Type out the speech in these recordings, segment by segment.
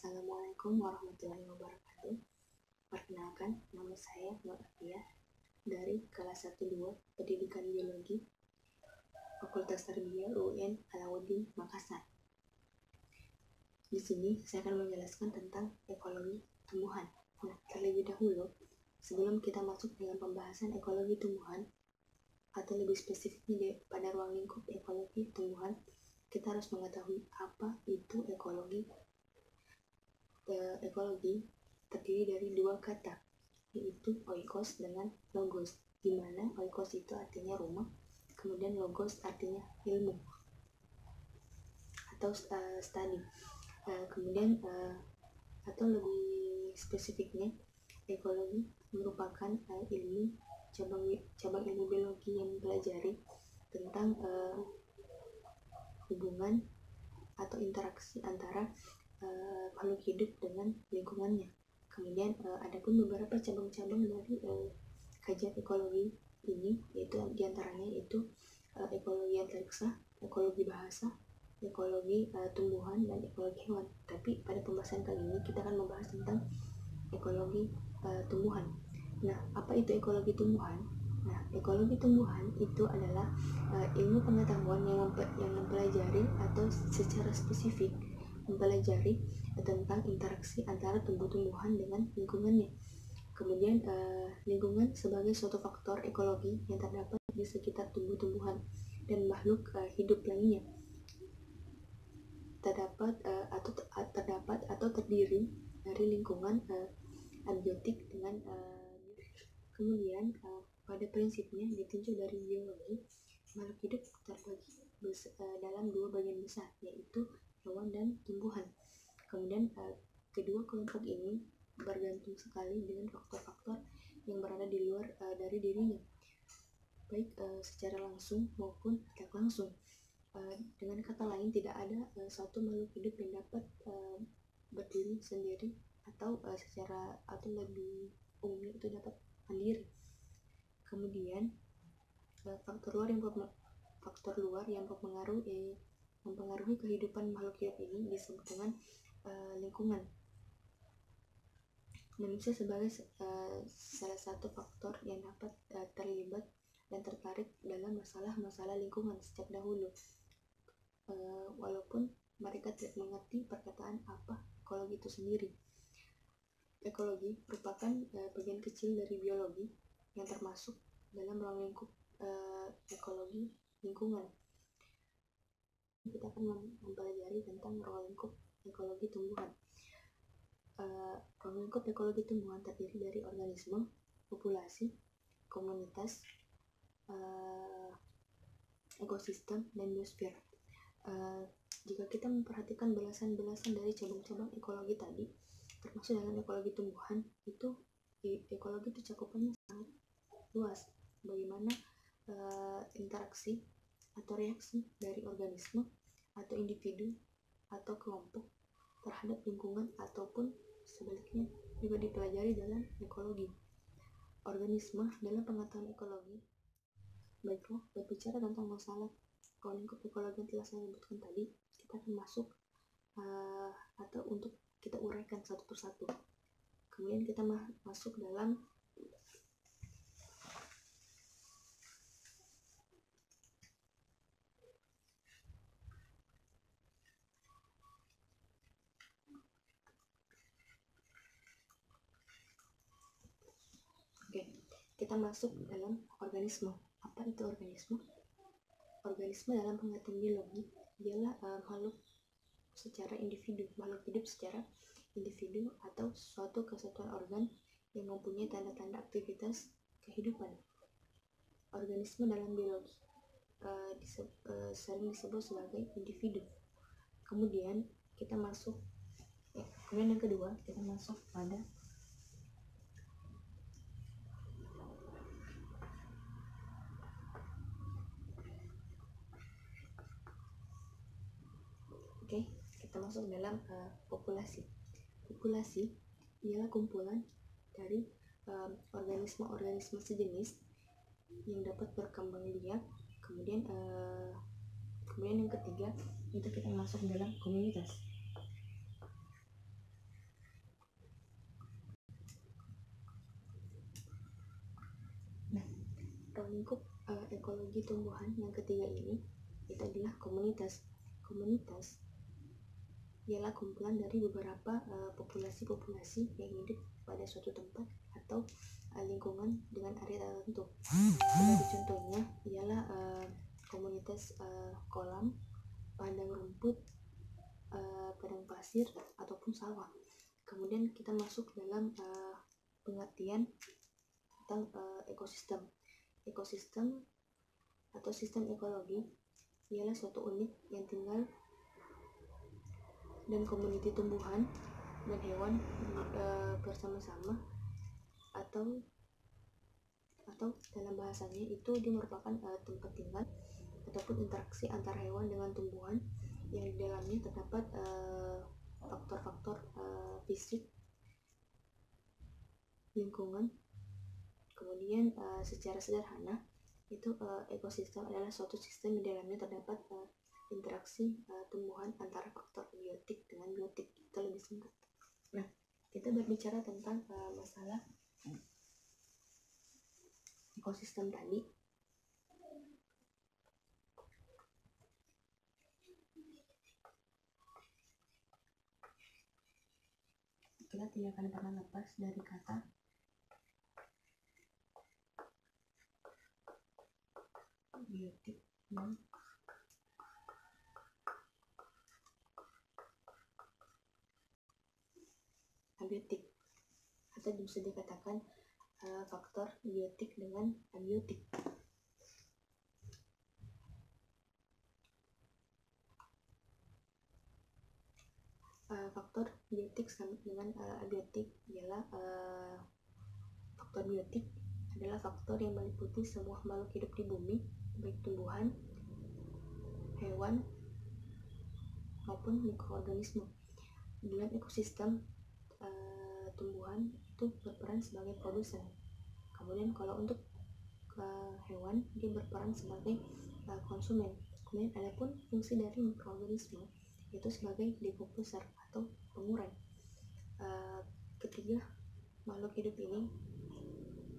Assalamualaikum warahmatullahi wabarakatuh. Perkenalkan, nama saya Nur Afiah dari kelas 1-2 Pendidikan Biologi Fakultas Tarbiyah UIN Alauddin Makassar. Di sini saya akan menjelaskan tentang ekologi tumbuhan. Nah, terlebih dahulu, sebelum kita masuk dengan pembahasan ekologi tumbuhan, atau lebih spesifiknya pada ruang lingkup ekologi tumbuhan, kita harus mengetahui apa itu ekologi. Ekologi terdiri dari dua kata, yaitu oikos dengan logos, di mana oikos itu artinya rumah, kemudian logos artinya ilmu atau study. Atau lebih spesifiknya, ekologi merupakan ilmu cabang ilmu biologi yang mempelajari tentang hubungan atau interaksi antara makhluk hidup dengan lingkungannya. Kemudian ada pun beberapa cabang-cabang dari kajian ekologi ini, yaitu diantaranya itu ekologi antariksa, ekologi bahasa, ekologi tumbuhan, dan ekologi hewan. Tapi pada pembahasan kali ini kita akan membahas tentang ekologi tumbuhan. Nah, apa itu ekologi tumbuhan? Nah, ekologi tumbuhan itu adalah ilmu pengetahuan yang mempelajari atau secara spesifik mempelajari tentang interaksi antara tumbuh-tumbuhan dengan lingkungannya. Kemudian lingkungan sebagai suatu faktor ekologi yang terdapat di sekitar tumbuh-tumbuhan dan makhluk hidup lainnya. Terdapat atau terdiri dari lingkungan abiotik dengan kemudian pada prinsipnya ditinjau dari biologi, makhluk hidup terbagi dalam dua bagian besar, yaitu hewan dan tumbuhan. Kemudian kedua kelompok ini bergantung sekali dengan faktor-faktor yang berada di luar dari dirinya, baik secara langsung maupun tidak langsung. Dengan kata lain, tidak ada satu makhluk hidup yang dapat berdiri sendiri atau lebih umumnya itu dapat mandiri. Kemudian faktor luar yang mempengaruhi kehidupan makhluk hidup ini disebut dengan lingkungan. Manusia sebagai salah satu faktor yang dapat terlibat dan tertarik dalam masalah lingkungan sejak dahulu, walaupun mereka tidak mengerti perkataan apa ekologi itu sendiri. Ekologi merupakan bagian kecil dari biologi yang termasuk dalam ruang lingkup ekologi lingkungan. Kita akan mempelajari tentang ruang lingkup ekologi tumbuhan. Ruang lingkup ekologi tumbuhan terdiri dari organisme, populasi, komunitas, ekosistem, dan biosfer. Jika kita memperhatikan belasan dari cabang-cabang ekologi tadi, termasuk dalam ekologi tumbuhan, itu ekologi itu cakupannya sangat luas. Bagaimana interaksi atau reaksi dari organisme atau individu atau kelompok terhadap lingkungan ataupun sebaliknya juga dipelajari dalam ekologi. Organisme dalam pengetahuan ekologi. Baiklah, berbicara tentang masalah lingkup ekologi yang telah saya sebutkan tadi, kita akan masuk atau untuk kita uraikan satu persatu. Kemudian kita masuk dalam organisme. Apa itu organisme? Organisme dalam pengertian biologi ialah makhluk hidup secara individu atau suatu kesatuan organ yang mempunyai tanda-tanda aktivitas kehidupan. Organisme dalam biologi sering disebut sebagai individu. Kemudian yang kedua kita masuk pada kita masuk dalam populasi. Populasi ialah kumpulan dari organisme-organisme sejenis yang dapat berkembang biak. Kemudian yang ketiga itu kita masuk dalam komunitas. bagi tumbuhan yang ketiga ini itu adalah komunitas. Komunitas ialah kumpulan dari beberapa populasi-populasi yang hidup pada suatu tempat atau lingkungan dengan area tertentu. Sebagai contohnya ialah komunitas kolam, padang rumput, padang pasir ataupun sawah. Kemudian kita masuk dalam pengertian tentang ekosistem. Ekosistem atau sistem ekologi ialah suatu unit yang tinggal dan komuniti tumbuhan dan hewan bersama-sama, atau dalam bahasanya itu dia merupakan tempat tinggal ataupun interaksi antara hewan dengan tumbuhan yang di dalamnya terdapat faktor-faktor fisik, lingkungan. Kemudian secara sederhana itu ekosistem adalah suatu sistem di dalamnya terdapat interaksi tumbuhan antara faktor biotik dengan biotik. Itu lebih singkat. Nah, kita berbicara tentang masalah ekosistem tadi. Kita tidak akan pernah lepas dari kata biotik dan abiotik, atau bisa dikatakan faktor biotik dengan abiotik. Faktor biotik sama dengan abiotik ialah faktor biotik adalah faktor yang meliputi semua makhluk hidup di bumi, baik tumbuhan, hewan, maupun mikroorganisme. Dalam ekosistem, tumbuhan itu berperan sebagai produsen. Kemudian kalau untuk hewan, dia berperan sebagai konsumen. Kemudian ada pun fungsi dari mikroorganisme yaitu sebagai decomposer atau pengurai. Ketiga makhluk hidup ini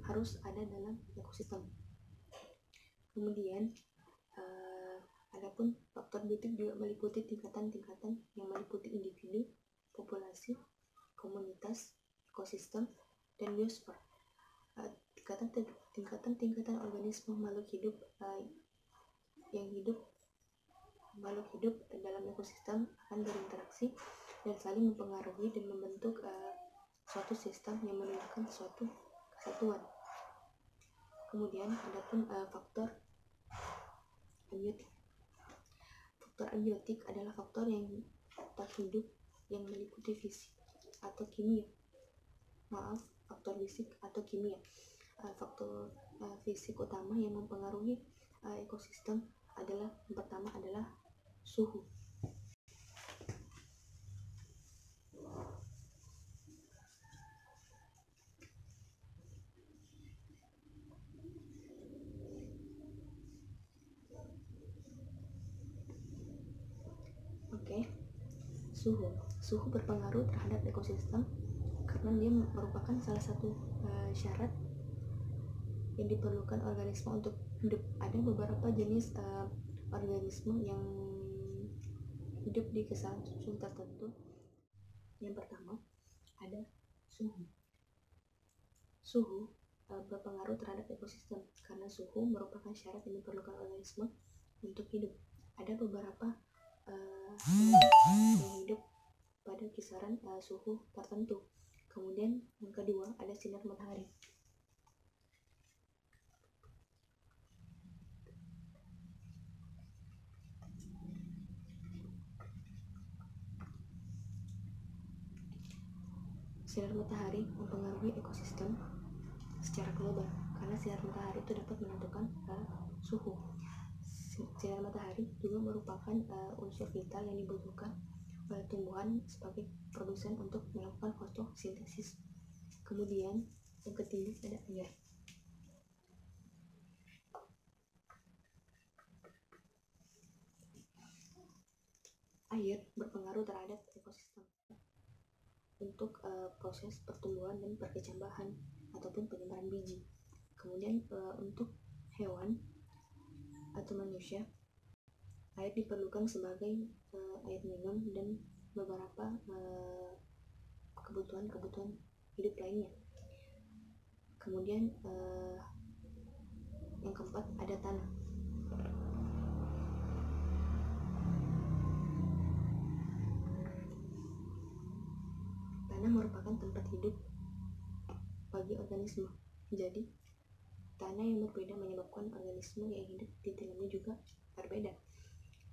harus ada dalam ekosistem. Kemudian adapun faktor biotik juga meliputi tingkatan-tingkatan yang meliputi individu, populasi, komunitas, ekosistem, dan biosfer. Tingkatan-tingkatan organisme makhluk hidup makhluk hidup dalam ekosistem akan berinteraksi dan saling mempengaruhi dan membentuk suatu sistem yang menunjukkan suatu kesatuan. Kemudian adapun faktor abiotik. Faktor abiotik adalah faktor yang tak hidup yang meliputi fisik atau kimia. Faktor fisik atau kimia. Faktor fisik utama yang mempengaruhi ekosistem adalah yang pertama adalah suhu. Suhu berpengaruh terhadap ekosistem karena dia merupakan salah satu syarat yang diperlukan organisme untuk hidup. Ada beberapa jenis organisme yang hidup di kesuhu tertentu. Yang pertama ada suhu. Suhu berpengaruh terhadap ekosistem karena suhu merupakan syarat yang diperlukan organisme untuk hidup. Ada beberapa yang hidup pada kisaran suhu tertentu. Kemudian yang kedua ada sinar matahari. Sinar matahari mempengaruhi ekosistem secara global karena sinar matahari itu dapat menentukan suhu. Sinar matahari juga merupakan unsur vital yang dibutuhkan oleh tumbuhan sebagai produsen untuk melakukan fotosintesis. Kemudian yang ketiga ada air. Air berpengaruh terhadap ekosistem untuk proses pertumbuhan dan perkecambahan ataupun penyebaran biji. Kemudian untuk hewan atau manusia, air diperlukan sebagai air minum dan beberapa kebutuhan hidup lainnya. Kemudian yang keempat ada tanah. Tanah merupakan tempat hidup bagi organisme. Jadi tanah yang berbeda menyebabkan organisme yang hidup di dalamnya juga berbeda.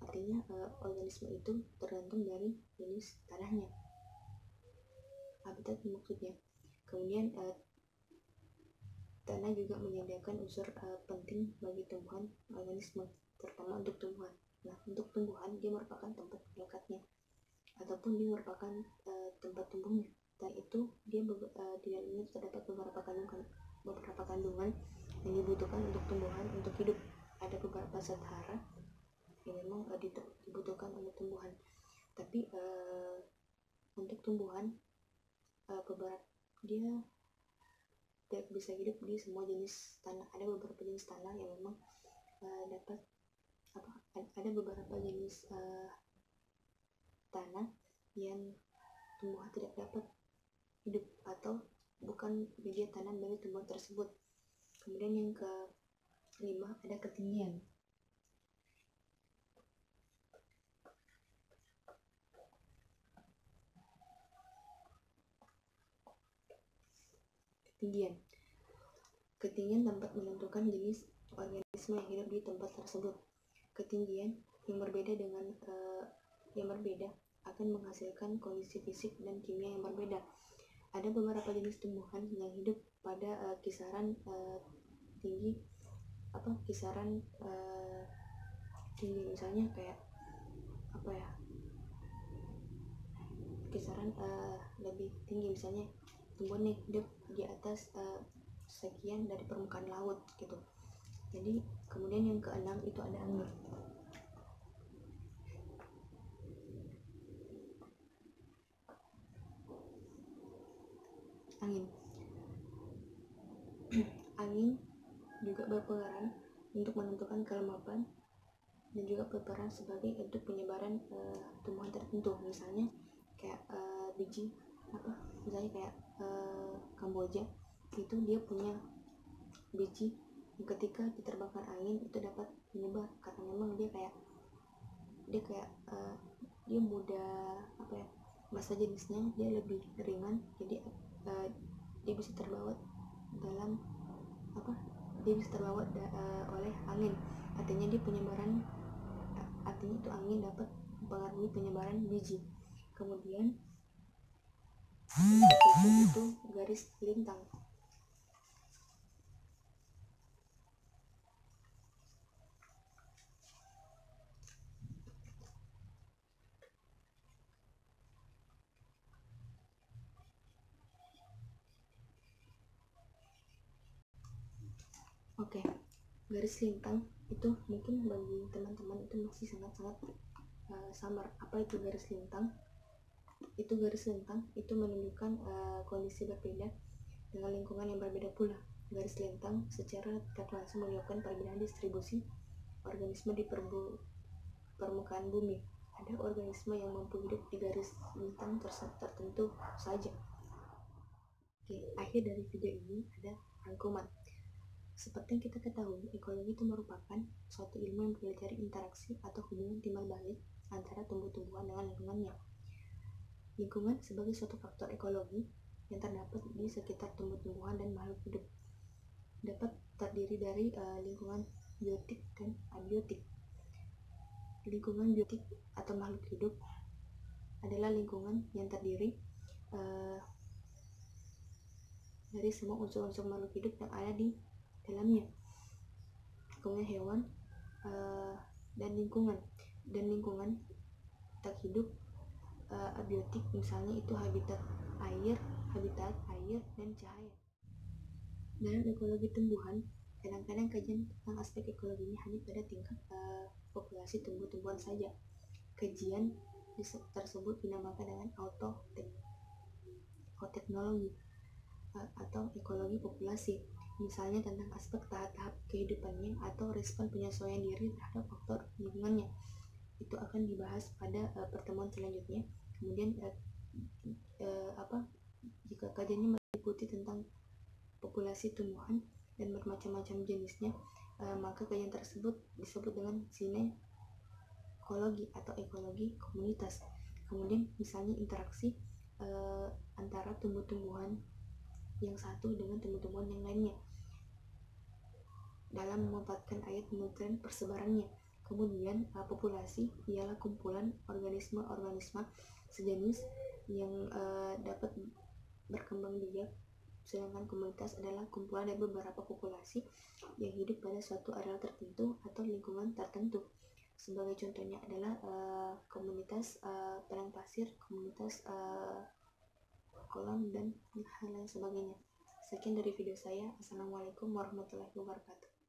Artinya organisme itu tergantung dari jenis tanahnya, habitat maksudnya. Kemudian tanah juga menyediakan unsur penting bagi tumbuhan organisme, terutama untuk tumbuhan. Nah, untuk tumbuhan dia merupakan tempat melekatnya ataupun dia merupakan tempat tumbuhnya. Dan itu dia di dalamnya terdapat beberapa kandungan yang dibutuhkan untuk tumbuhan untuk hidup. Ada beberapa zat hara yang memang dibutuhkan untuk tumbuhan. Tapi untuk tumbuhan beberapa dia tidak bisa hidup di semua jenis tanah. Ada beberapa jenis tanah yang memang ada beberapa jenis tanah yang tumbuhan tidak dapat hidup atau bukan media tanam dari tumbuhan tersebut. Kemudian yang kelima ada ketinggian. Ketinggian tempat menentukan jenis organisme yang hidup di tempat tersebut. Ketinggian yang berbeda akan menghasilkan kondisi fisik dan kimia yang berbeda. Ada beberapa jenis tumbuhan yang hidup pada kisaran tinggi misalnya kayak kisaran lebih tinggi, misalnya tumbuhan yang hidup di atas sekian dari permukaan laut gitu. Jadi kemudian yang keenam itu ada angin. Angin juga berperan untuk menentukan kelembapan dan juga berperan sebagai untuk penyebaran tumbuhan tertentu. Misalnya kayak biji misalnya kayak Kamboja itu dia punya biji yang ketika diterbangkan angin itu dapat menyebar karena memang dia mudah massa jenisnya dia lebih ringan, jadi dia bisa terbawa oleh angin. Artinya itu angin dapat mempengaruhi penyebaran biji. Kemudian itu garis lintang. Oke, garis lintang itu mungkin bagi teman-teman itu masih sangat-sangat samar. Apa itu garis lintang? Garis lintang itu menunjukkan kondisi berbeda dengan lingkungan yang berbeda pula. Garis lintang secara tidak langsung menunjukkan perbedaan distribusi organisme di permukaan bumi. Ada organisme yang mampu hidup di garis lintang tertentu saja. Oke, akhir dari video ini ada rangkuman. Seperti yang kita ketahui, ekologi itu merupakan suatu ilmu yang mempelajari interaksi atau hubungan timbal balik antara tumbuh-tumbuhan dengan lingkungannya. Lingkungan sebagai suatu faktor ekologi yang terdapat di sekitar tumbuh-tumbuhan dan makhluk hidup dapat terdiri dari lingkungan biotik dan abiotik. Lingkungan biotik atau makhluk hidup adalah lingkungan yang terdiri dari semua unsur-unsur makhluk hidup yang ada di dalamnya. Kemudian hewan dan lingkungan tak hidup abiotik, misalnya itu habitat air dan cahaya. Dalam ekologi tumbuhan, kadang-kadang kajian tentang aspek ekologinya hanya pada tingkat populasi tumbuh-tumbuhan saja. Kajian tersebut dinamakan dengan autoteknologi atau ekologi populasi. misalnya tentang aspek tahap-tahap kehidupannya atau respon penyesuaian diri terhadap faktor lingkungannya. Itu akan dibahas pada pertemuan selanjutnya. Kemudian jika kajiannya meliputi tentang populasi tumbuhan dan bermacam-macam jenisnya, maka kajian tersebut disebut dengan sinekologi atau ekologi komunitas. Kemudian misalnya interaksi antara tumbuh-tumbuhan yang satu dengan tumbuh-tumbuhan yang lainnya dalam memanfaatkan ayat penentuan persebarannya. Kemudian populasi ialah kumpulan organisme-organisme sejenis yang dapat berkembang biak, sedangkan komunitas adalah kumpulan dari beberapa populasi yang hidup pada suatu area tertentu atau lingkungan tertentu. Sebagai contohnya adalah komunitas padang pasir, komunitas kolam, dan hal lain sebagainya. Sekian dari video saya. Assalamualaikum warahmatullahi wabarakatuh.